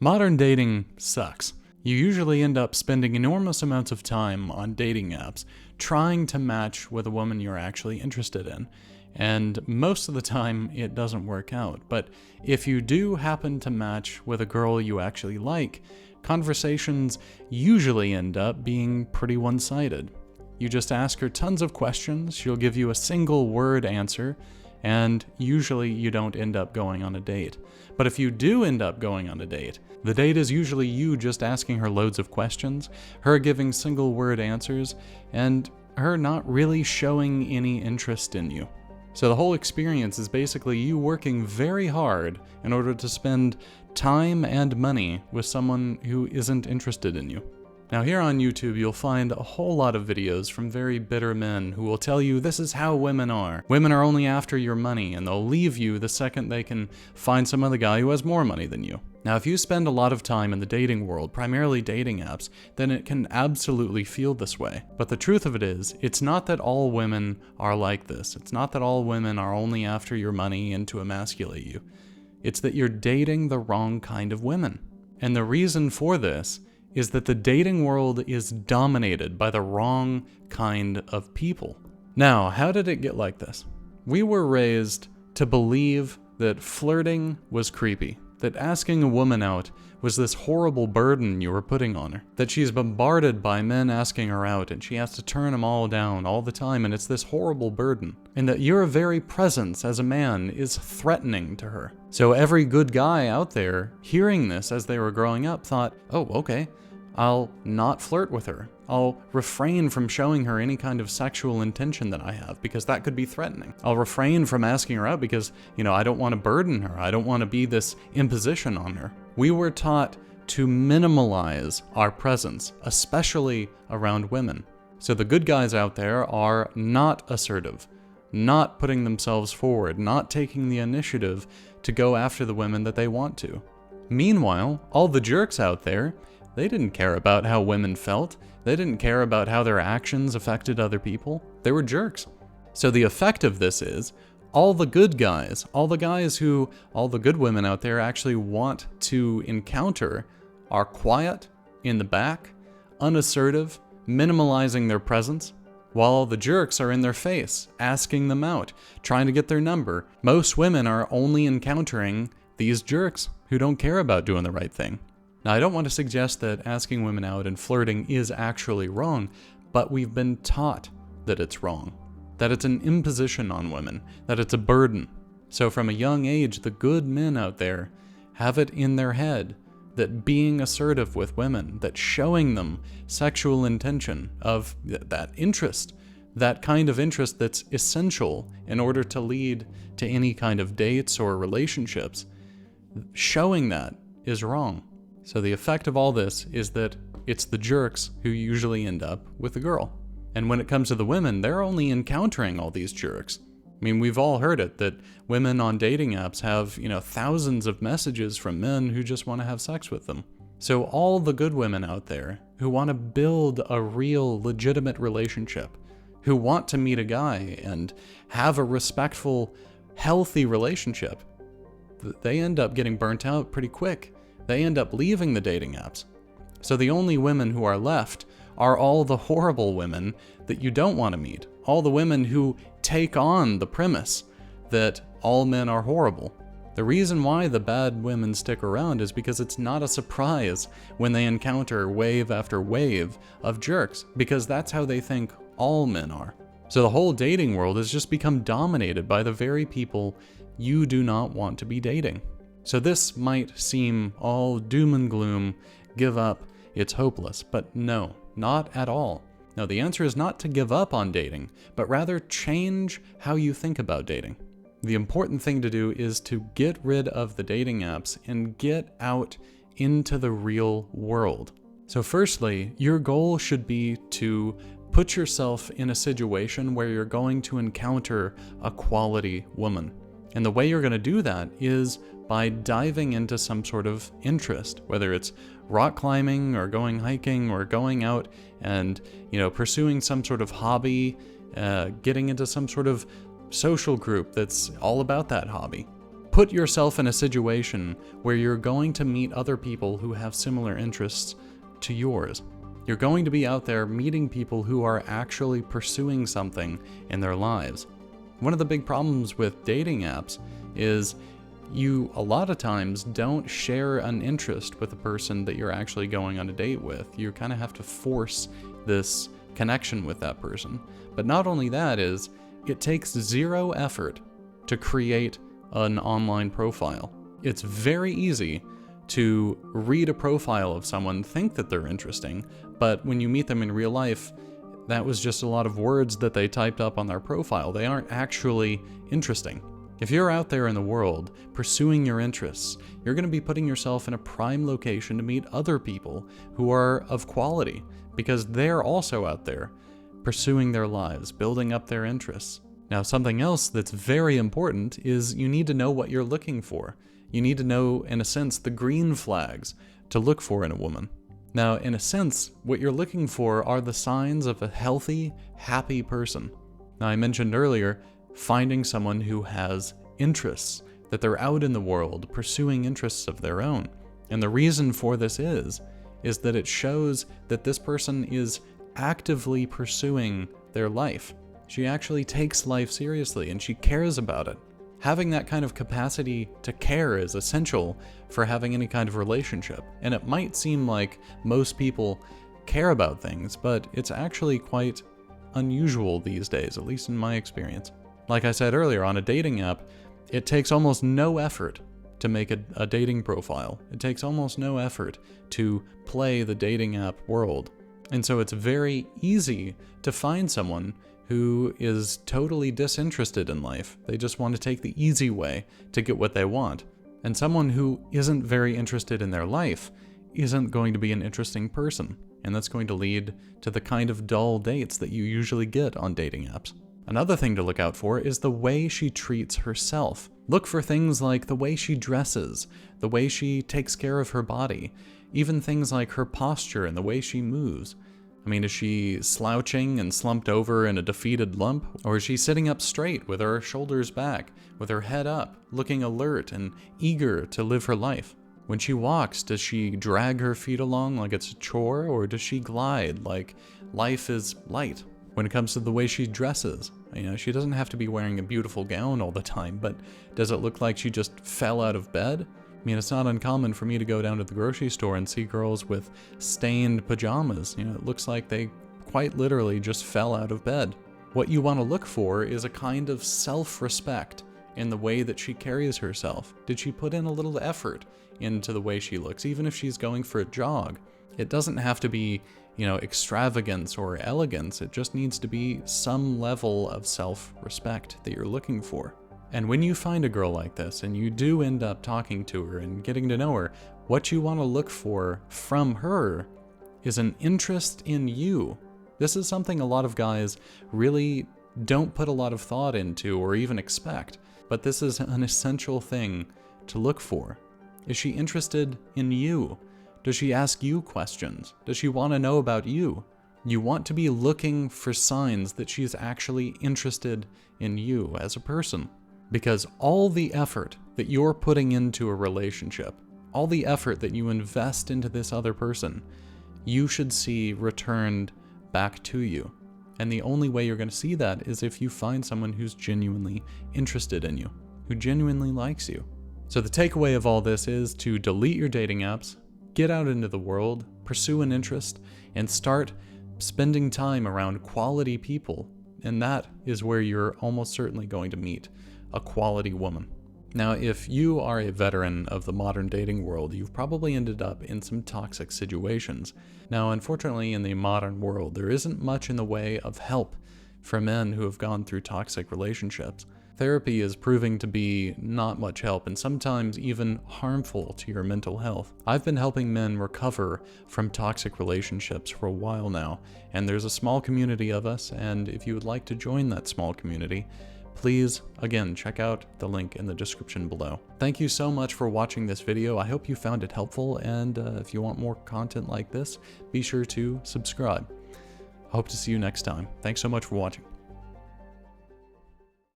Modern dating sucks. You usually end up spending enormous amounts of time on dating apps trying to match with a woman you're actually interested in. And most of the time, it doesn't work out. But if you do happen to match with a girl you actually like, conversations usually end up being pretty one-sided. You just ask her tons of questions, she'll give you a single word answer, and usually you don't end up going on a date. But if you do end up going on a date, the date is usually you just asking her loads of questions, her giving single word answers, and her not really showing any interest in you. So the whole experience is basically you working very hard in order to spend time and money with someone who isn't interested in you. Now here on YouTube, you'll find a whole lot of videos from very bitter men who will tell you this is how women are. Women are only after your money, and they'll leave you the second they can find some other guy who has more money than you. Now, if you spend a lot of time in the dating world, primarily dating apps, then it can absolutely feel this way. But the truth of it is, it's not that all women are like this. It's not that all women are only after your money and to emasculate you. It's that you're dating the wrong kind of women. And the reason for this is that the dating world is dominated by the wrong kind of people. Now, how did it get like this? We were raised to believe that flirting was creepy, that asking a woman out was this horrible burden you were putting on her, that she's bombarded by men asking her out and she has to turn them all down all the time and it's this horrible burden, and that your very presence as a man is threatening to her. So every good guy out there hearing this as they were growing up thought, oh, okay, I'll not flirt with her. I'll refrain from showing her any kind of sexual intention that I have because that could be threatening. I'll refrain from asking her out because, I don't want to burden her. I don't want to be this imposition on her. We were taught to minimalize our presence, especially around women. So the good guys out there are not assertive, not putting themselves forward, not taking the initiative to go after the women that they want to. Meanwhile, all the jerks out there, they didn't care about how women felt. They didn't care about how their actions affected other people. They were jerks. So the effect of this is all the good guys, all the good women out there actually want to encounter are quiet, in the back, unassertive, minimalizing their presence, while all the jerks are in their face, asking them out, trying to get their number. Most women are only encountering these jerks who don't care about doing the right thing. Now, I don't want to suggest that asking women out and flirting is actually wrong, but we've been taught that it's wrong, that it's an imposition on women, that it's a burden. So from a young age, the good men out there have it in their head that being assertive with women, that showing them sexual intention of that interest, that kind of interest that's essential in order to lead to any kind of dates or relationships, showing that is wrong. So the effect of all this is that it's the jerks who usually end up with the girl. And when it comes to the women, they're only encountering all these jerks. I mean, we've all heard it, that women on dating apps have, thousands of messages from men who just want to have sex with them. So all the good women out there who want to build a real, legitimate relationship, who want to meet a guy and have a respectful, healthy relationship, they end up getting burnt out pretty quick. They end up leaving the dating apps. So the only women who are left are all the horrible women that you don't want to meet. All the women who take on the premise that all men are horrible. The reason why the bad women stick around is because it's not a surprise when they encounter wave after wave of jerks, because that's how they think all men are. So the whole dating world has just become dominated by the very people you do not want to be dating. So this might seem all doom and gloom, give up, it's hopeless, but no, not at all. No, the answer is not to give up on dating, but rather change how you think about dating. The important thing to do is to get rid of the dating apps and get out into the real world. So firstly, your goal should be to put yourself in a situation where you're going to encounter a quality woman. And the way you're going to do that is by diving into some sort of interest, whether it's rock climbing or going hiking or going out and, pursuing some sort of hobby, getting into some sort of social group that's all about that hobby. Put yourself in a situation where you're going to meet other people who have similar interests to yours. You're going to be out there meeting people who are actually pursuing something in their lives. One of the big problems with dating apps is you a lot of times don't share an interest with the person that you're actually going on a date with. You kind of have to force this connection with that person. But not only that is, it takes zero effort to create an online profile. It's very easy to read a profile of someone, think that they're interesting, but when you meet them in real life, that was just a lot of words that they typed up on their profile. They aren't actually interesting. If you're out there in the world pursuing your interests, you're going to be putting yourself in a prime location to meet other people who are of quality, because they're also out there pursuing their lives, building up their interests. Now, something else that's very important is you need to know what you're looking for. You need to know, in a sense, the green flags to look for in a woman. Now, in a sense, what you're looking for are the signs of a healthy, happy person. Now, I mentioned earlier, finding someone who has interests, that they're out in the world pursuing interests of their own. And the reason for this is that it shows that this person is actively pursuing their life. She actually takes life seriously and she cares about it. Having that kind of capacity to care is essential for having any kind of relationship. And it might seem like most people care about things, but it's actually quite unusual these days, at least in my experience. Like I said earlier, on a dating app, it takes almost no effort to make a dating profile. It takes almost no effort to play the dating app world. And so it's very easy to find someone who is totally disinterested in life. They just want to take the easy way to get what they want. And someone who isn't very interested in their life isn't going to be an interesting person. And that's going to lead to the kind of dull dates that you usually get on dating apps. Another thing to look out for is the way she treats herself. Look for things like the way she dresses, the way she takes care of her body, even things like her posture and the way she moves. I mean, is she slouching and slumped over in a defeated lump? Or is she sitting up straight with her shoulders back, with her head up, looking alert and eager to live her life? When she walks, does she drag her feet along like it's a chore, or does she glide like life is light? When it comes to the way she dresses, she doesn't have to be wearing a beautiful gown all the time, but does it look like she just fell out of bed? I mean, it's not uncommon for me to go down to the grocery store and see girls with stained pajamas. It looks like they quite literally just fell out of bed. What you want to look for is a kind of self-respect in the way that she carries herself. Did she put in a little effort into the way she looks, even if she's going for a jog? It doesn't have to be, extravagance or elegance. It just needs to be some level of self-respect that you're looking for. And when you find a girl like this and you do end up talking to her and getting to know her, what you want to look for from her is an interest in you. This is something a lot of guys really don't put a lot of thought into or even expect, but this is an essential thing to look for. Is she interested in you? Does she ask you questions? Does she want to know about you? You want to be looking for signs that she's actually interested in you as a person. Because all the effort that you're putting into a relationship, all the effort that you invest into this other person, you should see returned back to you. And the only way you're going to see that is if you find someone who's genuinely interested in you, who genuinely likes you. So the takeaway of all this is to delete your dating apps, get out into the world, pursue an interest, and start spending time around quality people. And that is where you're almost certainly going to meet a quality woman. Now, if you are a veteran of the modern dating world, you've probably ended up in some toxic situations. Now, unfortunately, in the modern world, there isn't much in the way of help for men who have gone through toxic relationships. Therapy is proving to be not much help and sometimes even harmful to your mental health. I've been helping men recover from toxic relationships for a while now, and there's a small community of us, and if you would like to join that small community, please, again, check out the link in the description below. Thank you so much for watching this video. I hope you found it helpful, and if you want more content like this, be sure to subscribe. I hope to see you next time. Thanks so much for watching.